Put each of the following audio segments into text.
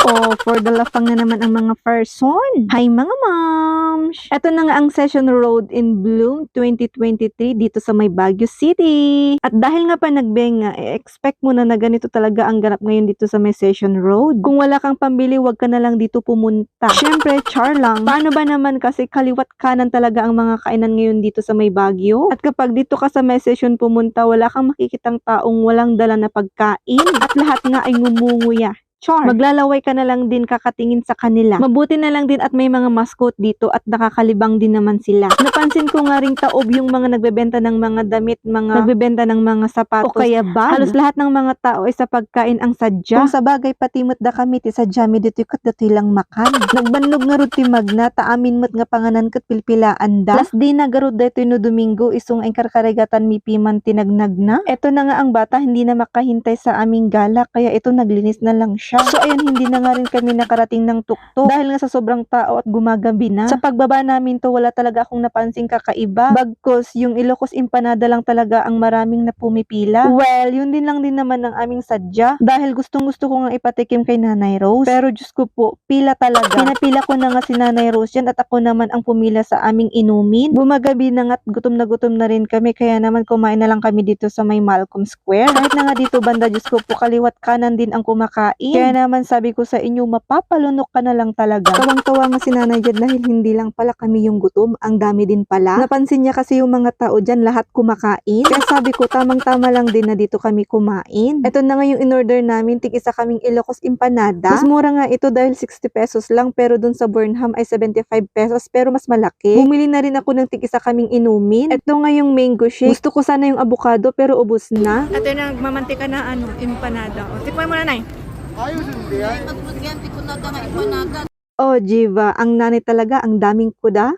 for the lafang na naman ang mga person. Hi mga moms! Ito na nga ang Session Road in Bloom 2023 dito sa may Baguio City. At dahil nga pa nagbenga, expect mo na ganito talaga ang ganap ngayon dito sa may Session Road. Kung wala kang pambili, wag ka na lang dito pumunta. Syempre, char lang. Paano ba naman kasi kaliwat kanan talaga ang mga kainan ngayon dito sa may Baguio? At kapag dito ka sa may Session pumunta, wala kang makikitang taong walang dala na pagkain. At lahat nga ay ngumunguya. Char. Maglalaway ka na lang din kakatingin sa kanila. Mabuti na lang din at may mga mascot dito at nakakalibang din naman sila. Napansin ko nga ring taob yung mga nagbebenta ng mga damit, nagbebenta ng mga sapatos, o kaya bag. Halos lahat ng mga tao ay sa pagkain ang sadya. Kung sa bagay patimot da kami ti sadya mi dito kat dito lang makan. Nagbanlog nga ruti magna taamin mat nga panganan kat pilpilaan da. Last day na garud dito no Domingo isong ang karkarigatan mi piman tinagnag na. Eto na nga ang bata hindi na makahintay sa aming gala kaya ito naglinis na lang siya. So ayun, hindi na nga rin kami nakarating ng tuktok dahil nga sa sobrang tao at gumagabi na. Sa pagbaba namin to, wala talaga akong napansing kakaiba. Bagkus, yung Ilocos empanada lang talaga ang maraming na pumipila. Well, yun din lang din naman ang aming sadya dahil gustong-gusto ko nga ipatikim kay Nanay Rose. Pero Diyos ko po, pila talaga. Pinapila ko na nga si Nanay Rose yan at ako naman ang pumila sa aming inumin. Bumagabi na nga at gutom na rin kami kaya naman kumain na lang kami dito sa may Malcolm Square. Kahit na nga dito banda, Diyos ko po, kaliwat kanan din ang kumakain. Kaya naman sabi ko sa inyo, mapapalunok ka na lang talaga. Tawang-tawa nga si Nanay dyan dahil hindi lang pala kami yung gutom, ang dami din pala. Napansin niya kasi yung mga tao dyan, lahat kumakain. Kaya sabi ko, tamang-tama lang din na dito kami kumain. Ito na nga yung in-order namin, tig-isa kaming Ilocos empanada. Mas mura nga ito dahil 60 pesos lang, pero dun sa Burnham ay 75 pesos, pero mas malaki. Bumili na rin ako ng tig-isa kaming inumin. Ito nga yung mango shake. Gusto ko sana yung avocado, pero ubos na. Ito na, mamantika na empanada. O, tikman mo na, Nay. Oh, Jiva, ang nanay talaga, ang daming kuda.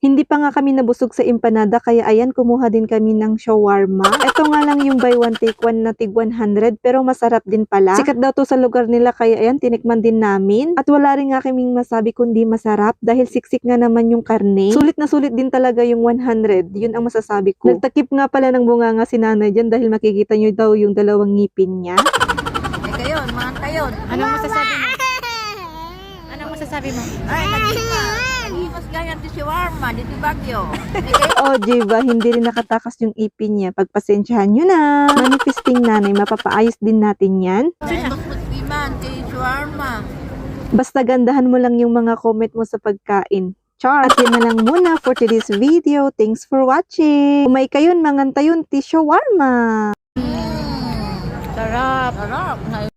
Hindi pa nga kami nabusog sa empanada, kaya ayan, kumuha din kami ng shawarma. Ito nga lang yung buy one take one na tig 100, pero masarap din pala. Sikat daw to sa lugar nila, kaya ayan, tinikman din namin. At wala rin nga kaming masabi kundi masarap, dahil siksik nga naman yung karne. Sulit na sulit din talaga yung 100, yun ang masasabi ko. Nagtakip nga pala ng bunganga si Nanay dyan, dahil makikita nyo daw yung dalawang ngipin niya. Kayon, mga kayon. Anong masasabi mo? Anong masasabi mo? Ay, nag-imas ganyan di shawarma, di Baguio. Oh, Jiva, hindi rin nakatakas yung ipin niya. Pagpasensyahan nyo na. Manifesting Nanay, mapapaayos din natin yan. Ay, magputpiman, di shawarma. Basta gandahan mo lang yung mga comment mo sa pagkain. Char! At yun na lang muna for today's video. Thanks for watching! Umay kayon, mangantayon, ti shawarma! Sarap! Sarap!